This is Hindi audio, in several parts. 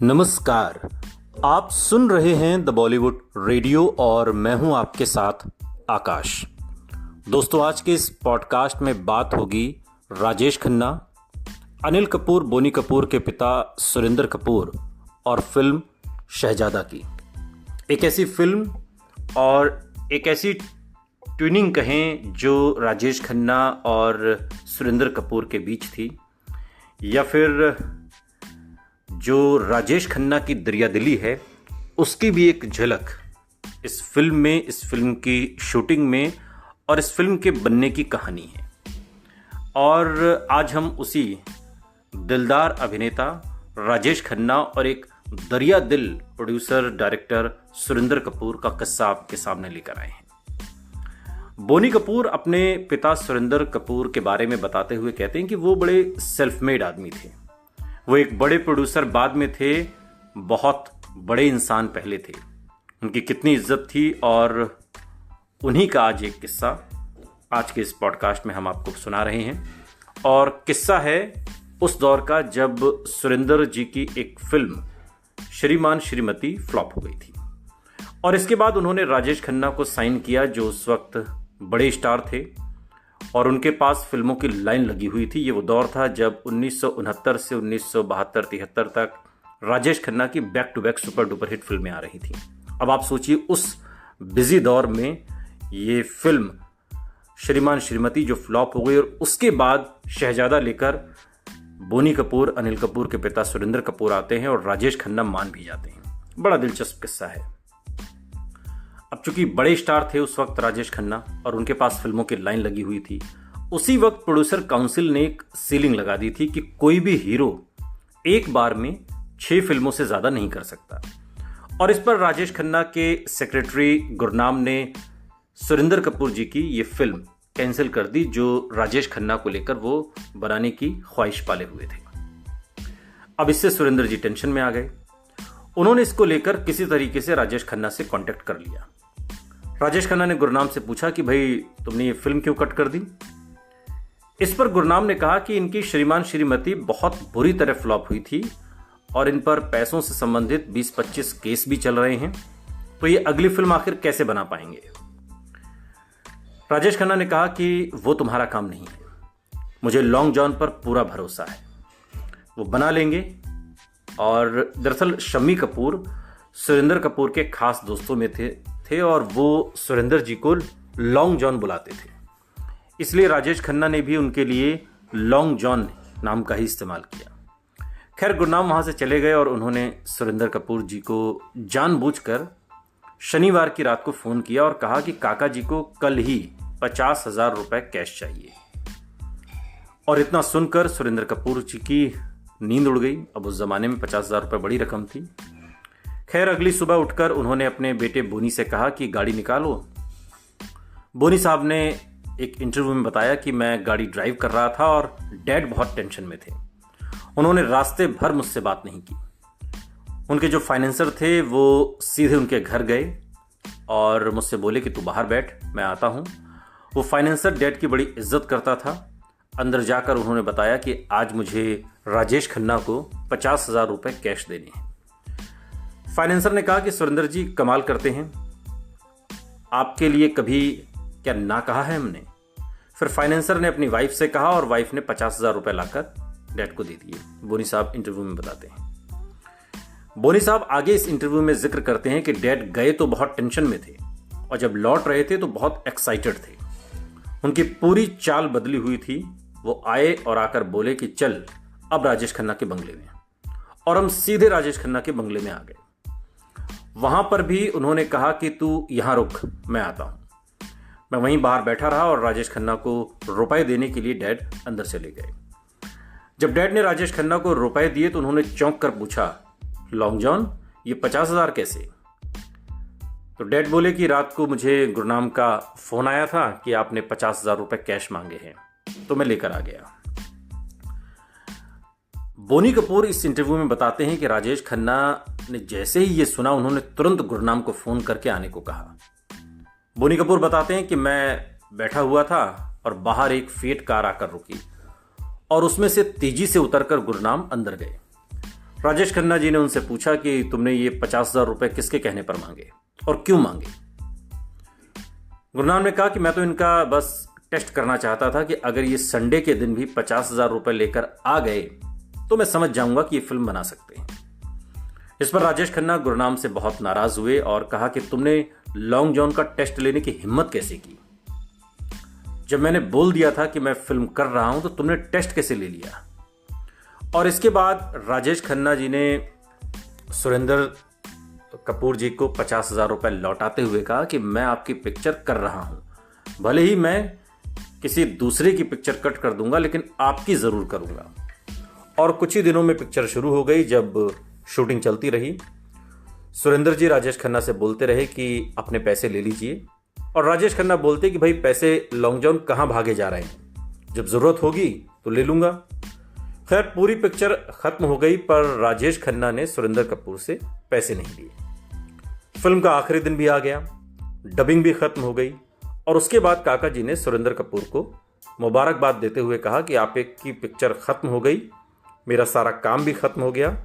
नमस्कार। आप सुन रहे हैं द बॉलीवुड रेडियो और मैं हूं आपके साथ आकाश। दोस्तों, आज के इस पॉडकास्ट में बात होगी राजेश खन्ना, अनिल कपूर बोनी कपूर के पिता सुरिंदर कपूर और फिल्म शहजादा की। एक ऐसी फिल्म और एक ऐसी ट्यूनिंग कहें जो राजेश खन्ना और सुरिंदर कपूर के बीच थी, या फिर जो राजेश खन्ना की दरियादिली है उसकी भी एक झलक इस फिल्म में, इस फिल्म की शूटिंग में और इस फिल्म के बनने की कहानी है। और आज हम उसी दिलदार अभिनेता राजेश खन्ना और एक दरिया दिल प्रोड्यूसर डायरेक्टर सुरिंदर कपूर का किस्सा आपके सामने लेकर आए हैं। बोनी कपूर अपने पिता सुरिंदर कपूर के बारे में बताते हुए कहते हैं कि वो बड़े सेल्फ मेड आदमी थे। वो एक बड़े प्रोड्यूसर बाद में थे, बहुत बड़े इंसान पहले थे। उनकी कितनी इज्जत थी और उन्हीं का आज एक किस्सा आज के इस पॉडकास्ट में हम आपको सुना रहे हैं। और किस्सा है उस दौर का जब सुरिंदर जी की एक फिल्म श्रीमान श्रीमती फ्लॉप हो गई थी और इसके बाद उन्होंने राजेश खन्ना को साइन किया, जो उस वक्त बड़े स्टार थे और उनके पास फिल्मों की लाइन लगी हुई थी। ये वो दौर था जब 1969 से 1972-73 तक राजेश खन्ना की back to back super duper hit फिल्में आ रही थी। अब आप सोचिए, उस बिजी दौर में ये फिल्म श्रीमान श्रीमती जो फ्लॉप हो गई और उसके बाद शहजादा लेकर बोनी कपूर, अनिल कपूर के पिता सुरिंदर कपूर आते हैं और राजेश खन्ना मान भी जाते हैं। बड़ा दिलचस्प किस्सा है। अब चूंकि बड़े स्टार थे उस वक्त राजेश खन्ना और उनके पास फिल्मों की लाइन लगी हुई थी, उसी वक्त प्रोड्यूसर काउंसिल ने एक सीलिंग लगा दी थी कि कोई भी हीरो एक बार में 6 फिल्मों से ज्यादा नहीं कर सकता। और इस पर राजेश खन्ना के सेक्रेटरी गुरनाम ने सुरिंदर कपूर जी की ये फिल्म कैंसिल कर दी, जो राजेश खन्ना को लेकर वो बनाने की ख्वाहिश पाले हुए थे। अब इससे सुरिंदर जी टेंशन में आ गए। उन्होंने इसको लेकर किसी तरीके से राजेश खन्ना से कांटेक्ट कर लिया। राजेश खन्ना ने गुरनाम से पूछा कि भाई, तुमने ये फिल्म क्यों कट कर दी? इस पर गुरनाम ने कहा कि इनकी श्रीमान श्रीमती बहुत बुरी तरह फ्लॉप हुई थी और इन पर पैसों से संबंधित 20-25 केस भी चल रहे हैं, तो ये अगली फिल्म आखिर कैसे बना पाएंगे? राजेश खन्ना ने कहा कि वो तुम्हारा काम नहीं है, मुझे लॉन्ग जॉन पर पूरा भरोसा है, वो बना लेंगे। और दरअसल शम्मी कपूर सुरिंदर कपूर के खास दोस्तों में थे और वो सुरिंदर जी को लॉन्ग जॉन बुलाते थे, इसलिए राजेश खन्ना ने भी उनके लिए लॉन्ग जॉन नाम का ही इस्तेमाल किया। खैर, गुरनाम वहां से चले गए और उन्होंने सुरिंदर कपूर जी को जानबूझकर शनिवार की रात को फोन किया और कहा कि काका जी को कल ही 50,000 रुपए कैश चाहिए। और इतना सुनकर सुरिंदर कपूर जी की नींद उड़ गई। अब उस जमाने में 50,000 रुपए बड़ी रकम थी। खैर, अगली सुबह उठकर उन्होंने अपने बेटे बोनी से कहा कि गाड़ी निकालो। बोनी साहब ने एक इंटरव्यू में बताया कि मैं गाड़ी ड्राइव कर रहा था और डैड बहुत टेंशन में थे। उन्होंने रास्ते भर मुझसे बात नहीं की। उनके जो फाइनेंसर थे वो सीधे उनके घर गए और मुझसे बोले कि तू बाहर बैठ, मैं आता हूं। वो फाइनेंसर डैड की बड़ी इज्जत करता था। अंदर जाकर उन्होंने बताया कि आज मुझे राजेश खन्ना को 50,000 रुपए कैश देने हैं। फाइनेंसर ने कहा कि सुरिंदर जी कमाल करते हैं, आपके लिए कभी क्या ना कहा है हमने? फिर फाइनेंसर ने अपनी वाइफ से कहा और वाइफ ने 50,000 रुपए लाकर डैड को दे दिए। बोनी साहब इंटरव्यू में बताते हैं। बोनी साहब आगे इस इंटरव्यू में जिक्र करते हैं कि डैड गए तो बहुत टेंशन में थे और जब लौट रहे थे तो बहुत एक्साइटेड थे। उनकी पूरी चाल बदली हुई थी। वो आए और आकर बोले कि चल अब राजेश खन्ना के बंगले में, और हम सीधे राजेश खन्ना के बंगले में आ गए। वहां पर भी उन्होंने कहा कि तू यहां रुक, मैं आता हूं। मैं वहीं बाहर बैठा रहा और राजेश खन्ना को रुपए देने के लिए डैड अंदर चले गए। जब डैड ने राजेश खन्ना को रुपए दिए तो उन्होंने चौंक कर पूछा, लॉन्ग जॉन, ये 50,000 कैसे? तो डैड बोले कि रात को मुझे गुरनाम का फोन आया था कि आपने 50,000 रुपए कैश मांगे हैं, तो मैं लेकर आ गया। बोनी कपूर इस इंटरव्यू में बताते हैं कि राजेश खन्ना ने जैसे ही ये सुना उन्होंने तुरंत गुरनाम को फोन करके आने को कहा। बोनी कपूर बताते हैं कि मैं बैठा हुआ था और बाहर एक फिएट कार आकर रुकी और उसमें से तेजी से उतरकर गुरनाम अंदर गए। राजेश खन्ना जी ने उनसे पूछा कि तुमने ये 50,000 रुपए किसके कहने पर मांगे और क्यों मांगे। गुरनाम ने कहा कि मैं तो इनका बस टेस्ट करना चाहता था कि अगर ये संडे के दिन भी 50,000 रुपए लेकर आ गए तो मैं समझ जाऊंगा कि ये फिल्म बना सकते हैं। इस पर राजेश खन्ना गुरनाम से बहुत नाराज हुए और कहा कि तुमने लॉन्ग जॉन का टेस्ट लेने की हिम्मत कैसे की? जब मैंने बोल दिया था कि मैं फिल्म कर रहा हूं तो तुमने टेस्ट कैसे ले लिया? और इसके बाद राजेश खन्ना जी ने सुरेंद्र कपूर जी को 50,000 रुपए लौटाते हुए कहा कि मैं आपकी पिक्चर कर रहा हूं, भले ही मैं किसी दूसरे की पिक्चर कट कर दूंगा लेकिन आपकी जरूर करूंगा। और कुछ ही दिनों में पिक्चर शुरू हो गई। जब शूटिंग चलती रही, सुरेंद्र जी राजेश खन्ना से बोलते रहे कि अपने पैसे ले लीजिए, और राजेश खन्ना बोलते कि भाई पैसे लॉन्ग जॉन कहाँ भागे जा रहे हैं, जब जरूरत होगी तो ले लूंगा। खैर पूरी पिक्चर खत्म हो गई पर राजेश खन्ना ने सुरेंद्र कपूर से पैसे नहीं लिए। फिल्म का आखिरी दिन भी आ गया, डबिंग भी खत्म हो गई और उसके बाद काका जी ने सुरेंद्र कपूर को मुबारकबाद देते हुए कहा कि आप एक की पिक्चर खत्म हो गई, मेरा सारा काम भी खत्म हो गया।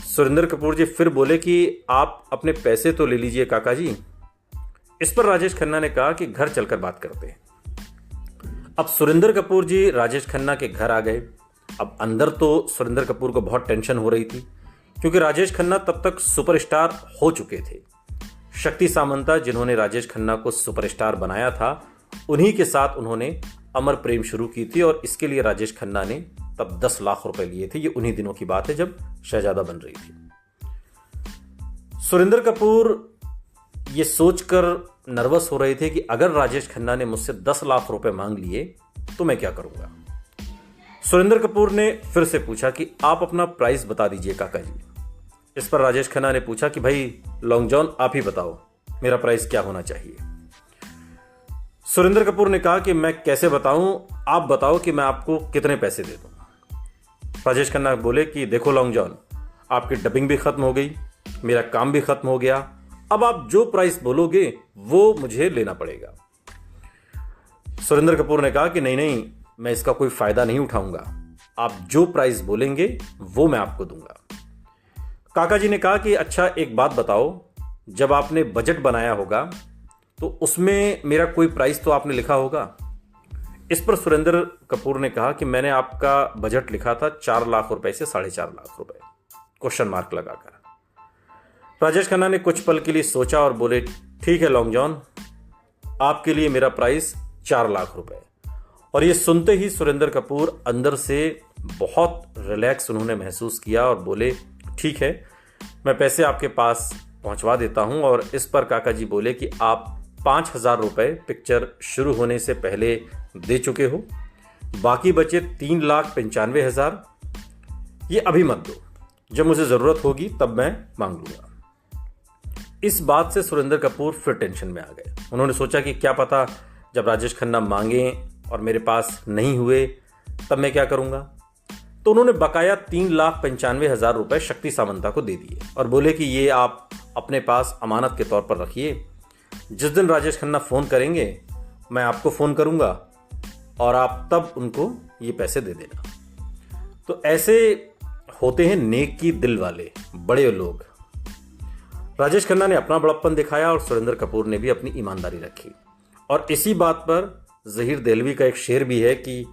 सुरेंद्र कपूर जी फिर बोले कि आप अपने पैसे तो ले लीजिए काका जी। इस पर राजेश खन्ना ने कहा कि घर चलकर बात करते हैं। अब सुरेंद्र कपूर जी राजेश खन्ना के घर आ गए। अब अंदर तो सुरेंद्र कपूर को बहुत टेंशन हो रही थी क्योंकि राजेश खन्ना तब तक सुपरस्टार हो चुके थे। शक्ति सामंता जिन्होंने राजेश खन्ना को सुपरस्टार बनाया था, उन्हीं के साथ उन्होंने अमर प्रेम शुरू की थी और इसके लिए राजेश खन्ना ने तब 10 लाख रुपए लिए थे। ये उन्हीं दिनों की बात है जब शहजादा बन रही थी। सुरेंद्र कपूर ये सोचकर नर्वस हो रहे थे कि अगर राजेश खन्ना ने मुझसे 10 लाख रुपए मांग लिए तो मैं क्या करूंगा। सुरेंद्र कपूर ने फिर से पूछा कि आप अपना प्राइस बता दीजिए काका जी। इस पर राजेश खन्ना ने पूछा कि भाई लॉन्ग जॉन आप ही बताओ, मेरा प्राइस क्या होना चाहिए। सुरेंद्र कपूर ने कहा कि मैं कैसे बताऊं, आप बताओ कि मैं आपको कितने पैसे दे दूं। राजेश खन्ना बोले कि देखो लॉन्ग जॉन, आपकी डबिंग भी खत्म हो गई, मेरा काम भी खत्म हो गया, अब आप जो प्राइस बोलोगे वो मुझे लेना पड़ेगा। सुरेंद्र कपूर ने कहा कि नहीं, मैं इसका कोई फायदा नहीं उठाऊंगा, आप जो प्राइस बोलेंगे वो मैं आपको दूंगा। काका जी ने कहा कि अच्छा एक बात बताओ, जब आपने बजट बनाया होगा तो उसमें मेरा कोई प्राइस तो आपने लिखा होगा। इस पर सुरेंद्र कपूर ने कहा कि मैंने आपका बजट लिखा था 4 लाख रुपए से 4.5 लाख रुपए, क्वेश्चन मार्क लगाकर। राजेश खन्ना ने कुछ पल के लिए सोचा और बोले ठीक है लॉन्ग जॉन, आपके लिए मेरा प्राइस 4 लाख रुपए। और ये सुनते ही सुरेंद्र कपूर अंदर से बहुत रिलैक्स उन्होंने महसूस किया और बोले ठीक है, मैं पैसे आपके पास पहुंचवा देता हूं। और इस पर काका जी बोले कि आप 5,000 रुपए पिक्चर शुरू होने से पहले दे चुके हो, बाकी बचे 3,95,000 ये अभी मत दो, जब मुझे जरूरत होगी तब मैं मांग लूंगा। इस बात से सुरेंद्र कपूर फिर टेंशन में आ गए। उन्होंने सोचा कि क्या पता जब राजेश खन्ना मांगे और मेरे पास नहीं हुए तब मैं क्या करूंगा। तो उन्होंने बकाया 3,95,000 रुपए शक्ति सामंता को दे दिए और बोले कि ये आप अपने पास अमानत के तौर पर रखिए, जिस दिन राजेश खन्ना फोन करेंगे मैं आपको फोन करूंगा और आप तब उनको ये पैसे दे देना। तो ऐसे होते हैं नेक की दिल वाले बड़े लोग। राजेश खन्ना ने अपना बड़प्पन दिखाया और सुरेंद्र कपूर ने भी अपनी ईमानदारी रखी। और इसी बात पर ज़हीर देहलवी का एक शेर भी है कि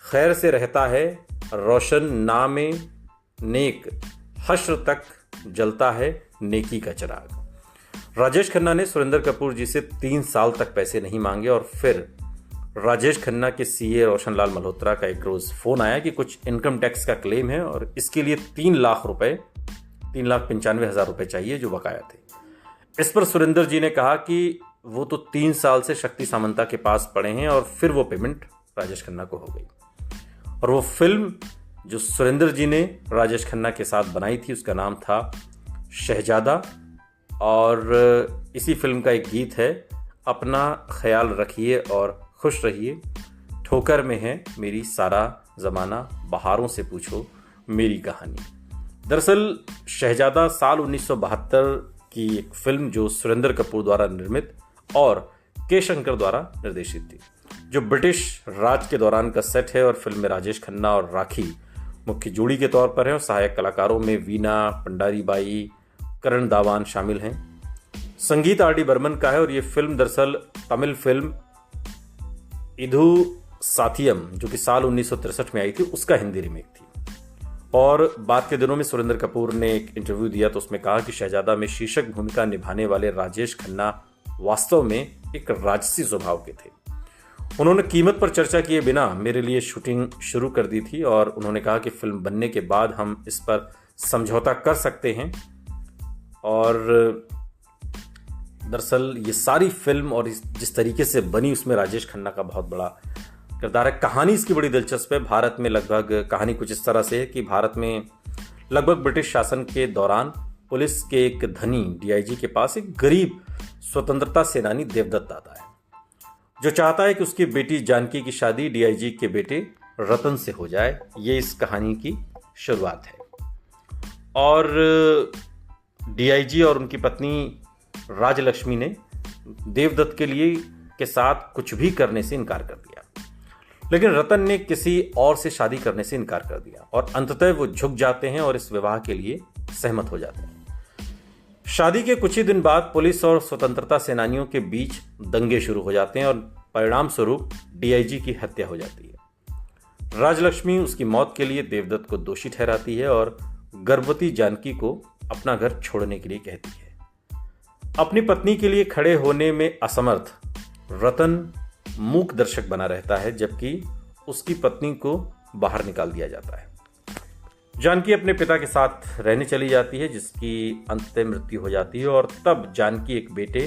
खैर से रहता है रोशन नामे नेक, हश्र तक जलता है नेकी का चिराग। राजेश खन्ना ने सुरेंद्र कपूर जी से 3 साल तक पैसे नहीं मांगे और फिर राजेश खन्ना के सीए रोशनलाल मल्होत्रा का एक रोज फोन आया कि कुछ इनकम टैक्स का क्लेम है और इसके लिए 3 लाख रुपए, 3,95,000 रुपए चाहिए जो बकाया थे। इस पर सुरेंद्र जी ने कहा कि वो तो 3 साल से शक्ति सामंता के पास पड़े हैं और फिर वो पेमेंट राजेश खन्ना को हो गई। और वो फिल्म जो सुरेंद्र जी ने राजेश खन्ना के साथ बनाई थी उसका नाम था शहजादा। और इसी फिल्म का एक गीत है, अपना ख्याल रखिए और खुश रहिए, ठोकर में है मेरी सारा ज़माना, बहारों से पूछो मेरी कहानी। दरअसल शहजादा साल 1972 की एक फिल्म जो सुरेंद्र कपूर द्वारा निर्मित और के शंकर द्वारा निर्देशित थी, जो ब्रिटिश राज के दौरान का सेट है। और फिल्म में राजेश खन्ना और राखी मुख्य जोड़ी के तौर पर हैं और सहायक कलाकारों में वीना पंडारी बाई, करण दावान शामिल हैं। संगीत R.D. बर्मन का है और ये फिल्म दरअसल तमिल फिल्म इधु साथियम जो कि साल 1963 में आई थी उसका हिंदी रीमेक थी। और बाद के दिनों में सुरेंद्र कपूर ने एक इंटरव्यू दिया तो उसमें कहा कि शहजादा में शीर्षक भूमिका निभाने वाले राजेश खन्ना वास्तव में एक राजसी स्वभाव के थे। उन्होंने कीमत पर चर्चा किए बिना मेरे लिए शूटिंग शुरू कर दी थी और उन्होंने कहा कि फिल्म बनने के बाद हम इस पर समझौता कर सकते हैं। और दरअसल ये सारी फिल्म और जिस तरीके से बनी उसमें राजेश खन्ना का बहुत बड़ा किरदार है। कहानी इसकी बड़ी दिलचस्प है। भारत में लगभग कहानी कुछ इस तरह से है कि भारत में लगभग ब्रिटिश शासन के दौरान पुलिस के एक धनी DIG के पास एक गरीब स्वतंत्रता सेनानी देवदत्त आता है जो चाहता है कि उसकी बेटी जानकी की शादी DIG के बेटे रतन से हो जाए। ये इस कहानी की शुरुआत है। और DIG और उनकी पत्नी राजलक्ष्मी ने देवदत्त के साथ कुछ भी करने से इनकार कर दिया, लेकिन रतन ने किसी और से शादी करने से इनकार कर दिया और अंततः वो झुक जाते हैं और इस विवाह के लिए सहमत हो जाते हैं। शादी के कुछ ही दिन बाद पुलिस और स्वतंत्रता सेनानियों के बीच दंगे शुरू हो जाते हैं और परिणाम स्वरूप DIG की हत्या हो जाती है। राजलक्ष्मी उसकी मौत के लिए देवदत्त को दोषी ठहराती है और गर्भवती जानकी को अपना घर छोड़ने के लिए कहती है। अपनी पत्नी के लिए खड़े होने में असमर्थ रतन मूक दर्शक बना रहता है जबकि उसकी पत्नी को बाहर निकाल दिया जाता है। जानकी अपने पिता के साथ रहने चली जाती है जिसकी अंततः मृत्यु हो जाती है और तब जानकी एक बेटे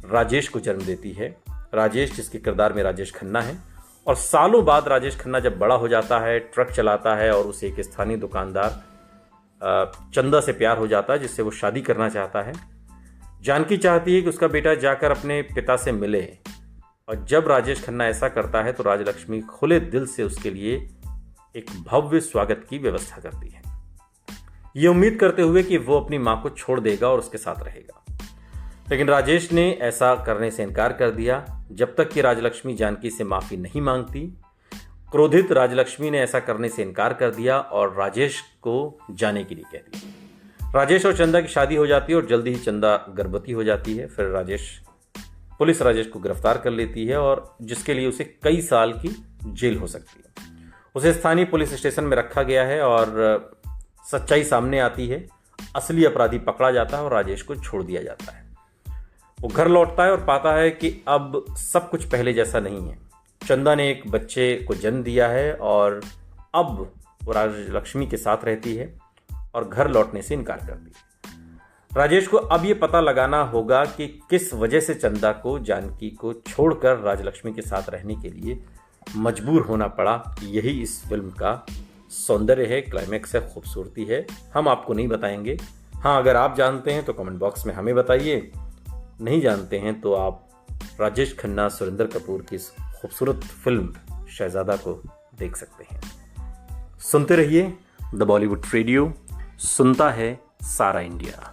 राजेश को जन्म देती है। राजेश जिसके किरदार में राजेश खन्ना है। और सालों बाद राजेश खन्ना जब बड़ा हो जाता है, ट्रक चलाता है और उसे एक स्थानीय दुकानदार चंदा से प्यार हो जाता है जिससे वो शादी करना चाहता है। जानकी चाहती है कि उसका बेटा जाकर अपने पिता से मिले और जब राजेश खन्ना ऐसा करता है तो राजलक्ष्मी खुले दिल से उसके लिए एक भव्य स्वागत की व्यवस्था करती है, ये उम्मीद करते हुए कि वो अपनी मां को छोड़ देगा और उसके साथ रहेगा। लेकिन राजेश ने ऐसा करने से इनकार कर दिया जब तक कि राजलक्ष्मी जानकी से माफी नहीं मांगती। क्रोधित राजलक्ष्मी ने ऐसा करने से इनकार कर दिया और राजेश को जाने के लिए कह दिया। राजेश और चंदा की शादी हो जाती है और जल्दी ही चंदा गर्भवती हो जाती है। फिर पुलिस राजेश को गिरफ्तार कर लेती है और जिसके लिए उसे कई साल की जेल हो सकती है। उसे स्थानीय पुलिस स्टेशन में रखा गया है और सच्चाई सामने आती है। असली अपराधी पकड़ा जाता है और राजेश को छोड़ दिया जाता है। वो घर लौटता है और पाता है कि अब सब कुछ पहले जैसा नहीं है। चंदा ने एक बच्चे को जन्म दिया है और अब वो राजलक्ष्मी के साथ रहती है और घर लौटने से इनकार करती है। राजेश को अब ये पता लगाना होगा कि किस वजह से चंदा को जानकी को छोड़कर राजलक्ष्मी के साथ रहने के लिए मजबूर होना पड़ा। यही इस फिल्म का सौंदर्य है, क्लाइमैक्स है, खूबसूरती है। हम आपको नहीं बताएंगे। हाँ, अगर आप जानते हैं तो कमेंट बॉक्स में हमें बताइए, नहीं जानते हैं तो आप राजेश खन्ना सुरेंद्र कपूर की इस खूबसूरत फिल्म शहजादा को देख सकते हैं। सुनते रहिए द बॉलीवुड रेडियो, सुनता है सारा इंडिया।